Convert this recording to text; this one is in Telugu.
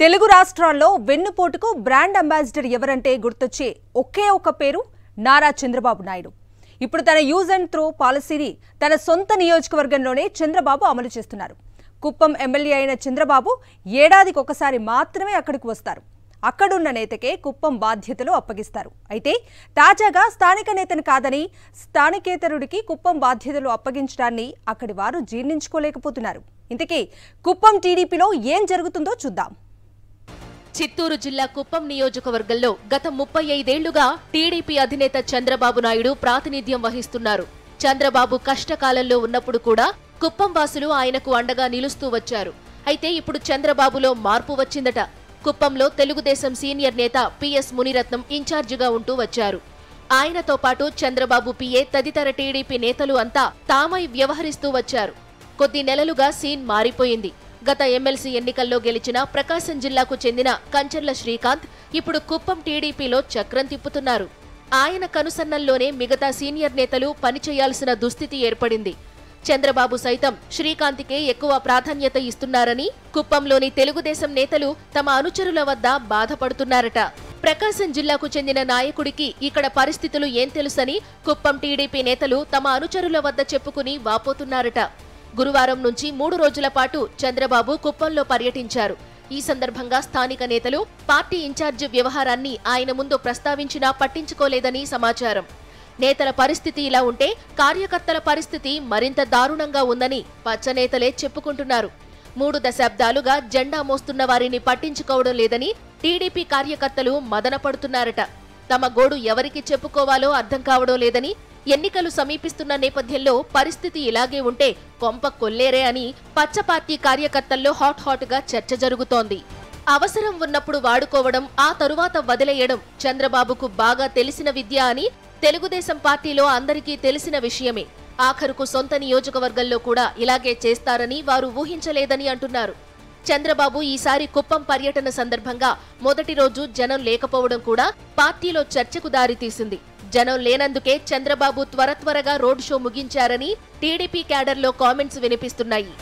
తెలుగు రాష్ట్రాల్లో వెన్నుపోటుకు బ్రాండ్ అంబాసిడర్ ఎవరంటే గుర్తొచ్చే ఒకే ఒక పేరు నారా చంద్రబాబు నాయుడు. ఇప్పుడు తన యూజ్ అండ్ త్రో పాలసీని తన సొంత నియోజకవర్గంలోనే చంద్రబాబు అమలు చేస్తున్నారు. కుప్పం ఎమ్మెల్యే అయిన చంద్రబాబు ఏడాదికి ఒకసారి మాత్రమే అక్కడికి వస్తారు. అక్కడున్న నేతకే కుప్పం బాధ్యతలు అప్పగిస్తారు. అయితే తాజాగా స్థానిక నేతను కాదని స్థానికేతరుడికి కుప్పం బాధ్యతలు అప్పగించడాన్ని అక్కడి వారు జీర్ణించుకోలేకపోతున్నారు. ఇంతకీ కుప్పం టీడీపీలో ఏం జరుగుతుందో చూద్దాం. చిత్తూరు జిల్లా కుప్పం నియోజకవర్గంలో గత 35 ఏళ్లుగా టీడీపీ అధినేత చంద్రబాబు నాయుడు ప్రాతినిధ్యం వహిస్తున్నారు. చంద్రబాబు కష్టకాలంలో ఉన్నప్పుడు కూడా కుప్పం వాసులు ఆయనకు అండగా నిలుస్తూ వచ్చారు. అయితే ఇప్పుడు చంద్రబాబులో మార్పు వచ్చిందట. కుప్పంలో తెలుగుదేశం సీనియర్ నేత పిఎస్ మునిరత్నం ఇన్ఛార్జిగా ఉంటూ వచ్చారు. ఆయనతో పాటు చంద్రబాబు పిఏ తదితర టీడీపీ నేతలు అంతా తామై వ్యవహరిస్తూ వచ్చారు. కొద్ది నెలలుగా సీన్ మారిపోయింది. గత ఎమ్మెల్సీ ఎన్నికల్లో గెలిచిన ప్రకాశం జిల్లాకు చెందిన కంచర్ల శ్రీకాంత్ ఇప్పుడు కుప్పం టీడీపీలో చక్రం తిప్పుతున్నారు. ఆయన కనుసన్నల్లోనే మిగతా సీనియర్ నేతలు పనిచేయాల్సిన దుస్థితి ఏర్పడింది. చంద్రబాబు సైతం శ్రీకాంత్కే ఎక్కువ ప్రాధాన్యత ఇస్తున్నారని కుప్పంలోని తెలుగుదేశం నేతలు తమ అనుచరుల వద్ద బాధపడుతున్నారట. ప్రకాశం జిల్లాకు చెందిన నాయకుడికి ఇక్కడ పరిస్థితులు ఏం తెలుసని కుప్పం టీడీపీ నేతలు తమ అనుచరుల వద్ద చెప్పుకుని వాపోతున్నారట. గురువారం నుంచి 3 రోజుల పాటు చంద్రబాబు కుప్పంలో పర్యటించారు. ఈ సందర్భంగా స్థానిక నేతలు పార్టీ ఇన్ఛార్జి వ్యవహారాన్ని ఆయన ముందు ప్రస్తావించినా పట్టించుకోలేదని సమాచారం. నేతల పరిస్థితి ఇలా ఉంటే కార్యకర్తల పరిస్థితి మరింత దారుణంగా ఉందని పచ్చనేతలే చెప్పుకుంటున్నారు. 3 దశాబ్దాలుగా జెండా మోస్తున్న వారిని పట్టించుకోవడం లేదని టీడీపీ కార్యకర్తలు మదనపడుతున్నారట. తమ గోడు ఎవరికి చెప్పుకోవాలో అర్థం కావడం లేదని, ఎన్నికలు సమీపిస్తున్న నేపథ్యంలో పరిస్థితి ఇలాగే ఉంటే కొంప కొల్లేరే అని పచ్చ పార్టీ కార్యకర్తల్లో హాట్ గా చర్చ జరుగుతోంది. అవసరం ఉన్నప్పుడు వాడుకోవడం, ఆ తరువాత వదిలేయడం చంద్రబాబుకు బాగా తెలిసిన విద్య అని తెలుగుదేశం పార్టీలో అందరికీ తెలిసిన విషయమే. ఆఖరుకు సొంత నియోజకవర్గంలో కూడా ఇలాగే చేస్తారని వారు ఊహించలేదని అంటున్నారు. చంద్రబాబు ఈసారి కుప్పం పర్యటన సందర్భంగా మొదటి రోజు జనం లేకపోవడం కూడా పార్టీలో చర్చకు దారితీసింది. జనం లేనందుకే చంద్రబాబు త్వరగా రోడ్ షో ముగించారని టీడీపీ క్యాడర్లో కామెంట్స్ వినిపిస్తున్నాయి.